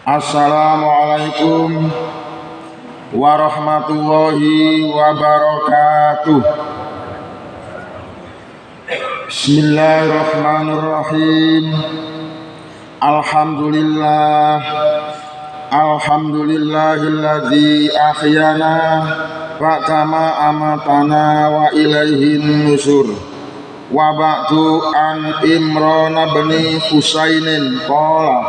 Assalamualaikum warahmatullahi wabarakatuh. Bismillahirrahmanirrahim. Alhamdulillahilladzi ahyana wa kama amatana wa ilaihin nusur. Wa ba'du an Imran bin Husainin qala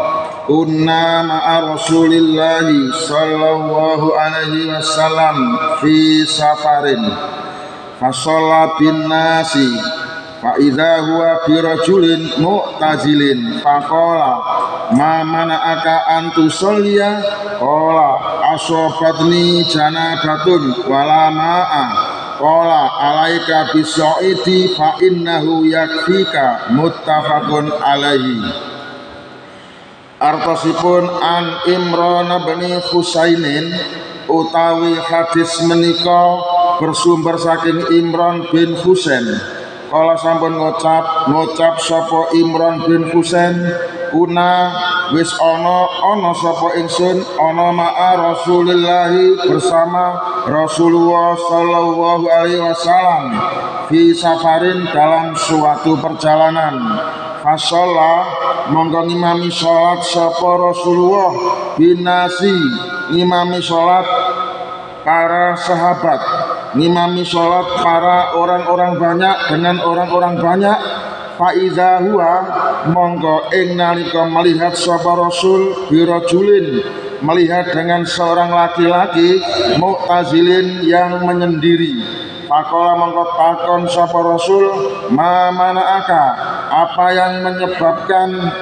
kunna ma'a Rasulillahi sallallahu alaihi wasallam fi safarin fasalla bin nasi fa idza huwa bi rajulin mu'tazilin faqala ma mana'aka an tusalliya qala asabatni janabatun wala ma'a qala alaika biso'iti fa innahu yakfika muttafaqun alaihi. Artosipun an Imran bin Husainin utawi hadis menika bersumber saking Imran bin Husain. Kala sampun ngucap sapa Imran bin Husain, kuna wis ana sapa ingsun ana ma'a Rasulillahi bersama Rasulullah sallallahu alaihi wasallam fi safarin dalam suatu perjalanan. Fasalla monggo ngimami salat sapa Rasulullah binasi, ngimami salat para sahabat, ngimami salat para orang-orang banyak dengan orang-orang banyak. Faiza huwa monggo ing nalika melihat sapa Rasul birajulin, melihat dengan seorang laki-laki mu'tazilin yang menyendiri. Pakola mongko takon sapa Rasul, ma mana'aka, apa yang menyebabkan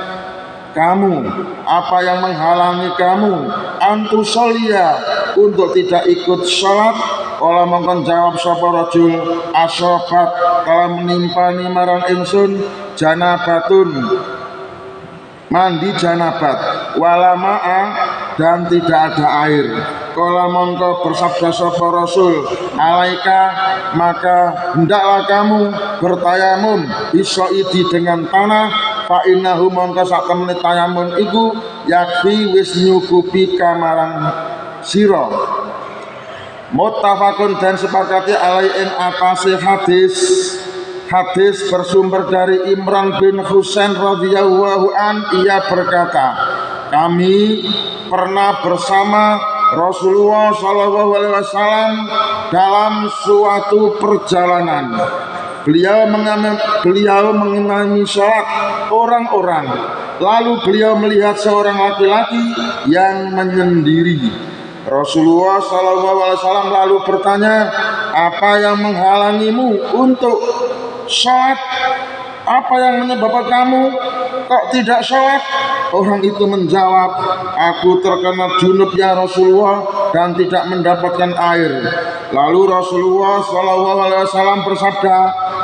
kamu, apa yang menghalangi kamu antusolia untuk tidak ikut sholat? Kala mongkon jawab sapa rajul, asobat kala menimpani marang ingsun janabatun, mandi janabat, wala ma'a dan tidak ada air. Kala mongko bersabda sapa Rasul, alaika maka hendaklah kamu bertayamum bisoidi dengan tanah, fa innahu mongko sak temene tayamum iku yakfi wis nyukupi kamarang sira. Muttafaqun dan sepakati alai in atase hadis bersumber dari Imran bin Husain radhiyallahu an, ia berkata, kami pernah bersama Rasulullah sallallahu alaihi wasallam dalam suatu perjalanan. Beliau mengimami salat orang-orang. Lalu beliau melihat seorang laki-laki yang menyendiri. Rasulullah sallallahu alaihi wasallam lalu bertanya, apa yang menghalangimu untuk salat? Apa yang menyebabkan kamu kok tidak salat? Orang itu menjawab, aku terkena junub ya Rasulullah dan tidak mendapatkan air. Lalu Rasulullah sallallahu alaihi wasallam bersabda,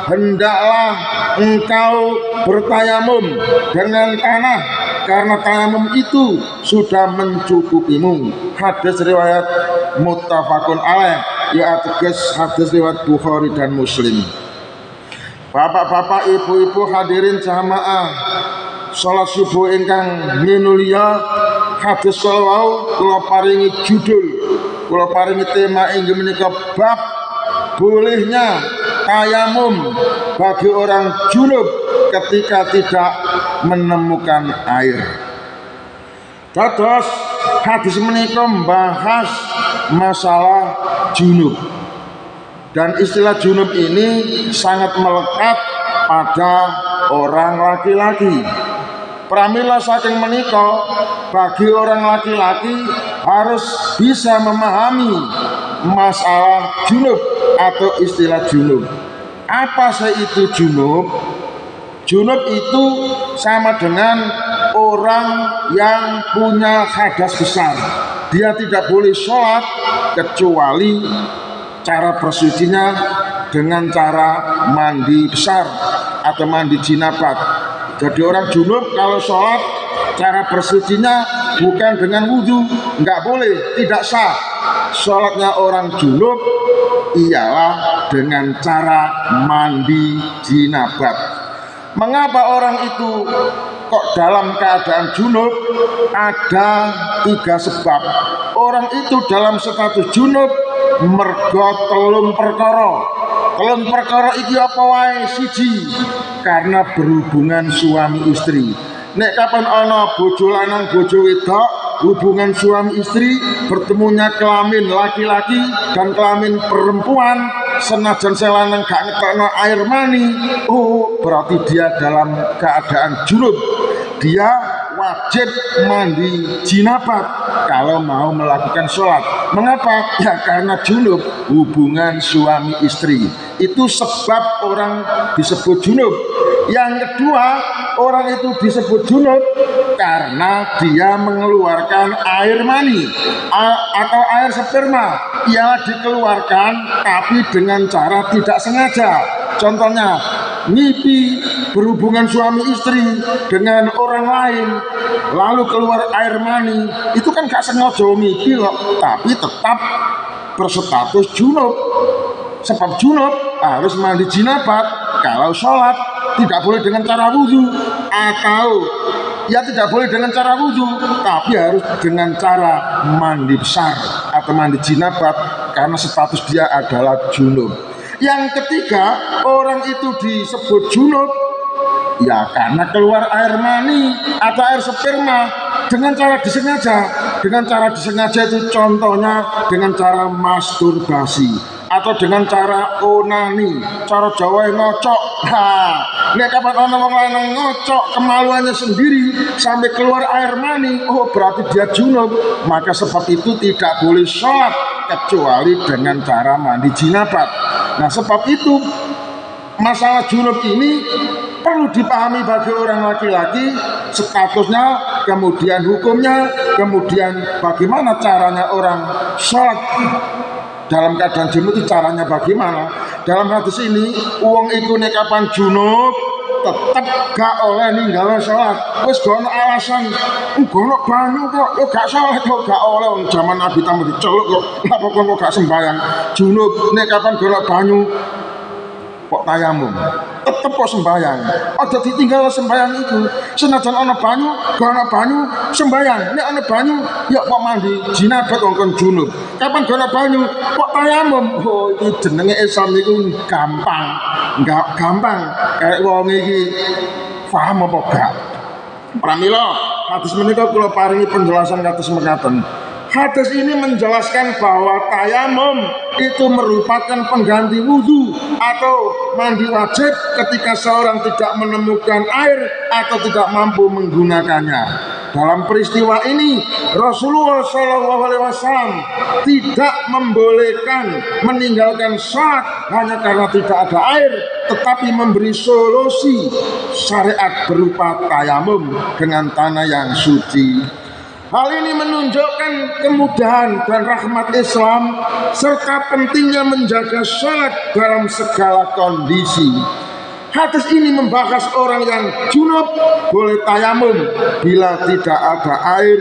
hendaklah engkau bertayamum dengan tanah karena tayamum itu sudah mencukupimu. Hadis riwayat muttafaqun alaih, ya ateges hadis riwayat Bukhari dan Muslim. Bapak-bapak, ibu-ibu hadirin jamaah salat subuh ingkang minulya, hadis salawau kula paringi judul, kula paringi tema inggih menika bab bolehnya tayamum bagi orang junub ketika tidak menemukan air. Dados hadis menika membahas masalah junub. Dan istilah junub ini sangat melekat pada orang laki-laki. Pramila saking menika, bagi orang laki-laki harus bisa memahami masalah junub atau istilah junub. Apa sih itu junub? Junub itu sama dengan orang yang punya hadas besar. Dia tidak boleh sholat kecuali cara bersucinya dengan cara mandi besar atau mandi jinabat. Jadi orang junub kalau sholat cara bersucinya bukan dengan wudhu, nggak boleh, tidak sah. Sholatnya orang junub ialah dengan cara mandi jinabat. Mengapa orang itu kok dalam keadaan junub? Ada 3 sebab. Orang itu dalam status junub mergo telung perkara. Telung perkara iki apa wae? Siji, karena berhubungan suami istri. Nek kapan ana bojo lanang bojo wedok, hubungan suami istri, bertemunya kelamin laki-laki dan kelamin perempuan, senajan selanang gak ngetokno air mani, berarti dia dalam keadaan junub. Dia wajib mandi jinabat kalau mau melakukan sholat. Mengapa? Ya karena junub, hubungan suami istri. Itu sebab orang disebut junub. Yang kedua, orang itu disebut junub karena dia mengeluarkan air mani atau air sperma. Ia dikeluarkan tapi dengan cara tidak sengaja. Contohnya, ngipi, berhubungan suami istri dengan orang lain, lalu keluar air mani, itu kan gak sengaja ngipi loh, tapi tetap berstatus junub. Sebab junub harus mandi jinabat. Kalau sholat tidak boleh dengan cara wudhu, atau ya tidak boleh dengan cara wudhu, tapi harus dengan cara mandi besar atau mandi jinabat karena status dia adalah junub. Yang ketiga, orang itu disebut junub ya karena keluar air mani atau air sperma dengan cara disengaja. Dengan cara disengaja itu contohnya dengan cara masturbasi atau dengan cara onani, cara Jawa ngocok. Nek kapan ana wong lanang ngocok kemaluannya sendiri sampai keluar air mani, berarti dia junub. Maka sebab itu tidak boleh sholat kecuali dengan cara mandi jinabat. Nah sebab itu masalah junub ini perlu dipahami bagi orang laki-laki, statusnya, kemudian hukumnya, kemudian bagaimana caranya orang sholat dalam keadaan junub itu caranya bagaimana. Dalam hadis ini, uang itu nek kapan junub tetap gak oleh ninggal sholat. Wis gak ada alasan, gak ada banyu kok, gak sholat kok, gak oleh. Zaman Nabi tamu diceluk kok, apa kok gak sembahyang. Junub nek kapan gak ada banyu kok tayamum, tetep kok sembahyang. Ada ditinggal sembahyang itu. Senajan ana banyu, gak ana banyu sembahyang. Nek ana banyu, ya kok mandi jinabat wong junub. Kapan gak ana banyu, kok tayamum. Iki jenenge Islam iku gampang. Enggak gampang. Kayak wong iki paham apa gak? Pramila, hadis menika kula paringi penjelasan kados mekaten. Hadis ini menjelaskan bahwa tayamum itu merupakan pengganti wudhu atau mandi wajib ketika seorang tidak menemukan air atau tidak mampu menggunakannya. Dalam peristiwa ini Rasulullah SAW tidak membolehkan meninggalkan sholat hanya karena tidak ada air, tetapi memberi solusi syariat berupa tayamum dengan tanah yang suci. Hal ini menunjukkan kemudahan dan rahmat Islam serta pentingnya menjaga sholat dalam segala kondisi. Hadis ini membahas orang yang junub boleh tayamum bila tidak ada air.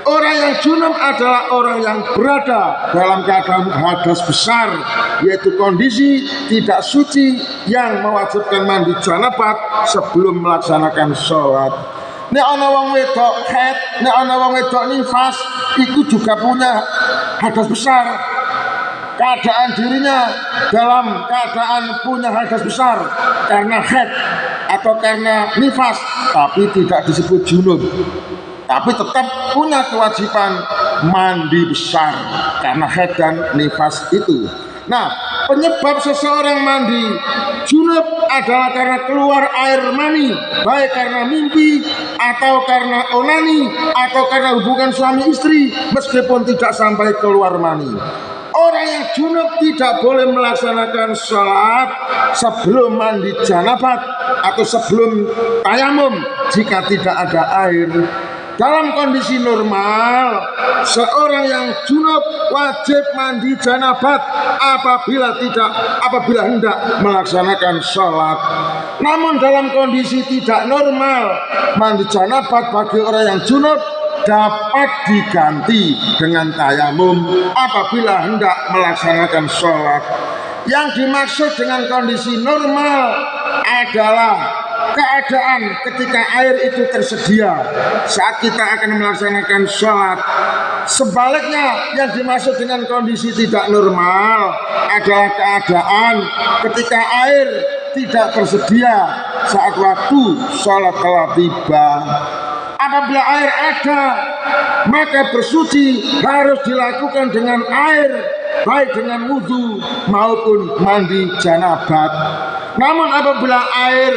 Orang yang junub adalah orang yang berada dalam keadaan hadas besar, yaitu kondisi tidak suci yang mewajibkan mandi janabat sebelum melaksanakan sholat. Nek ana wong wedok haid, nek ana wong wedok nifas, itu juga punya hadas besar. Keadaan dirinya dalam keadaan punya hadas besar karena haid atau karena nifas, tapi tidak disebut junub. Tapi tetap punya kewajiban mandi besar karena haid dan nifas itu. Nah, penyebab seseorang mandi junub adalah karena keluar air mani, baik karena mimpi atau karena onani atau karena hubungan suami istri, meskipun tidak sampai keluar mani. Orang yang junub tidak boleh melaksanakan sholat sebelum mandi janabat atau sebelum tayamum jika tidak ada air. Dalam kondisi normal, seorang yang junub wajib mandi janabat apabila hendak melaksanakan sholat. Namun dalam kondisi tidak normal, mandi janabat bagi orang yang junub dapat diganti dengan tayamum apabila hendak melaksanakan sholat. Yang dimaksud dengan kondisi normal adalah keadaan ketika air itu tersedia saat kita akan melaksanakan sholat. Sebaliknya, yang dimaksud dengan kondisi tidak normal adalah keadaan ketika air tidak tersedia saat waktu sholat telah tiba. Apabila air ada, maka bersuci harus dilakukan dengan air, baik dengan wudhu maupun mandi janabat. Namun apabila air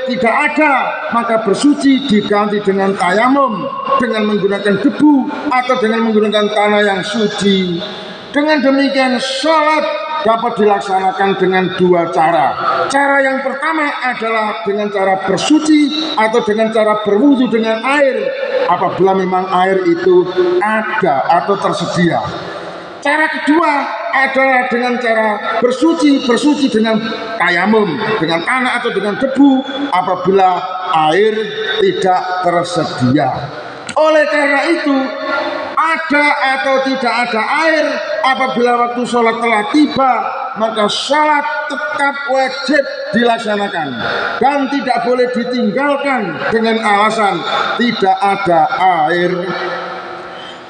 tidak ada, maka bersuci diganti dengan tayamum dengan menggunakan debu atau dengan menggunakan tanah yang suci. Dengan demikian sholat dapat dilaksanakan dengan dua cara. Cara yang pertama adalah dengan cara bersuci atau dengan cara berwudu dengan air apabila memang air itu ada atau tersedia. Cara kedua adalah dengan cara bersuci dengan tayamum, dengan tanah atau dengan debu apabila air tidak tersedia. Oleh karena itu, ada atau tidak ada air apabila waktu sholat telah tiba, maka sholat tetap wajib dilaksanakan dan tidak boleh ditinggalkan dengan alasan tidak ada air.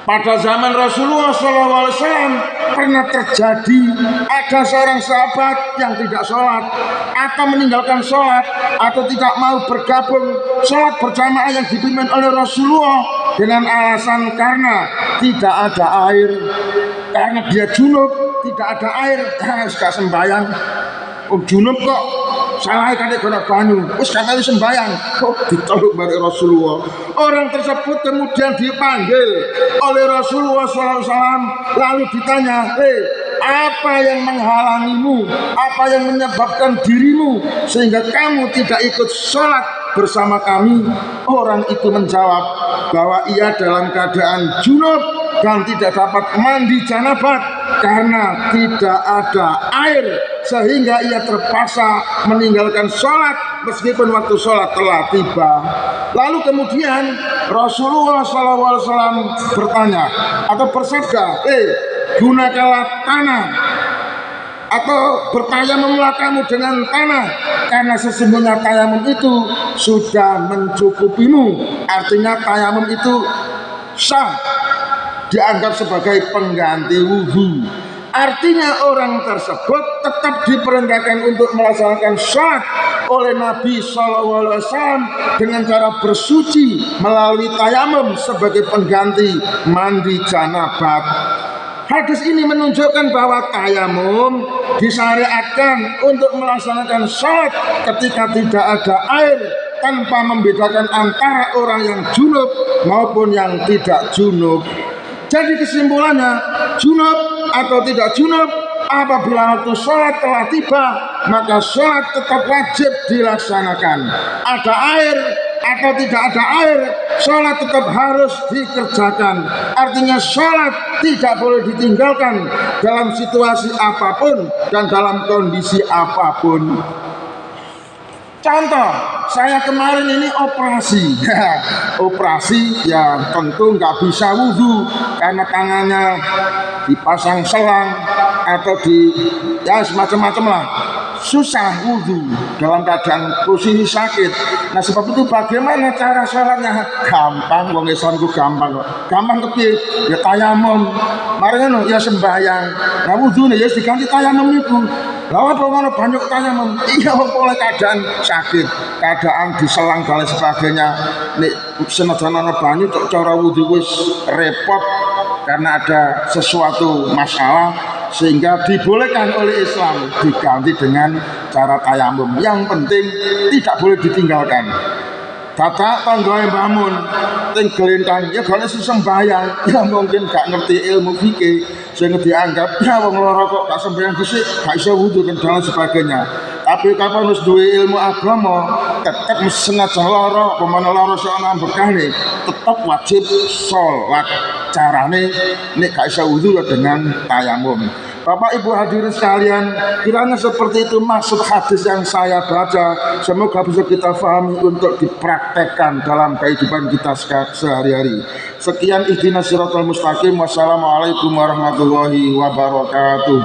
Pada zaman Rasulullah SAW pernah terjadi ada seorang sahabat yang tidak sholat atau meninggalkan sholat atau tidak mau bergabung sholat berjamaah yang dipimpin oleh Rasulullah dengan alasan karena tidak ada air, karena dia junub, tidak ada air, gak sembahyang. Junub kok salah kali kena banyu, terus kali sembahyang kok ditolak dari Rasulullah. Orang tersebut kemudian dipanggil oleh Rasulullah SAW, lalu ditanya, apa yang menghalangimu, apa yang menyebabkan dirimu sehingga kamu tidak ikut sholat bersama kami? Orang itu menjawab bahwa ia dalam keadaan junub dan tidak dapat mandi janabat karena tidak ada air, sehingga ia terpaksa meninggalkan sholat meskipun waktu sholat telah tiba. Lalu kemudian Rasulullah SAW bertanya atau bersabda, gunakanlah tanah atau bertayamumlah kamu dengan tanah, karena sesungguhnya tayamum itu sudah mencukupimu. Artinya tayamum itu sah, dianggap sebagai pengganti wudhu. Artinya orang tersebut tetap diperintahkan untuk melaksanakan sholat oleh Nabi SAW dengan cara bersuci melalui tayamum sebagai pengganti mandi janabat. Hadis ini menunjukkan bahwa tayamum disyariatkan untuk melaksanakan sholat ketika tidak ada air, tanpa membedakan antara orang yang junub maupun yang tidak junub. Jadi kesimpulannya, junub atau tidak junub, apabila waktu sholat telah tiba, maka sholat tetap wajib dilaksanakan. Ada air atau tidak ada air, sholat tetap harus dikerjakan. Artinya sholat tidak boleh ditinggalkan dalam situasi apapun dan dalam kondisi apapun. Contoh, saya kemarin ini operasi. Operasi yang tentu nggak bisa wudhu karena tangannya dipasang selang atau ya semacam-macam lah. Susah wudhu dalam keadaan posisi sakit. Nah sebab itu bagaimana cara sholatnya? Gampang, wong Islamku gampang kok. Gampang tapi ya tayamum. Mari ya sembahyang. Nah wudhu nih ya diganti tayamum itu. Lawan pengono banyak tayamum. Iya oleh keadaan sakit, keadaan diselang dan sebagainya. Nek senajan ana banyu cara wudhu wis repot karena ada sesuatu masalah, sehingga dibolehkan oleh Islam diganti dengan cara tayamum. Yang penting tidak boleh ditinggalkan. Dadak tanggae bangun ting gelintang ya gak iso sembahyang, ya mungkin gak ngerti ilmu fikih sing dianggap ya wong lara kok gak sembahyang dhisik gak iso wudu dan sebagainya. Tapi kapan wis duwe ilmu agama, tetep senajan lara, pemana lara sok ana bekane, tetep wajib sholat. Carane nek gak iso wudu dengan tayamum. Bapak Ibu hadirin sekalian, kiranya seperti itu maksud hadis yang saya baca. Semoga bisa kita pahami untuk dipraktekkan dalam kehidupan kita sehari-hari. Sekian ihdinas siratal mustaqim. Wassalamualaikum warahmatullahi wabarakatuh.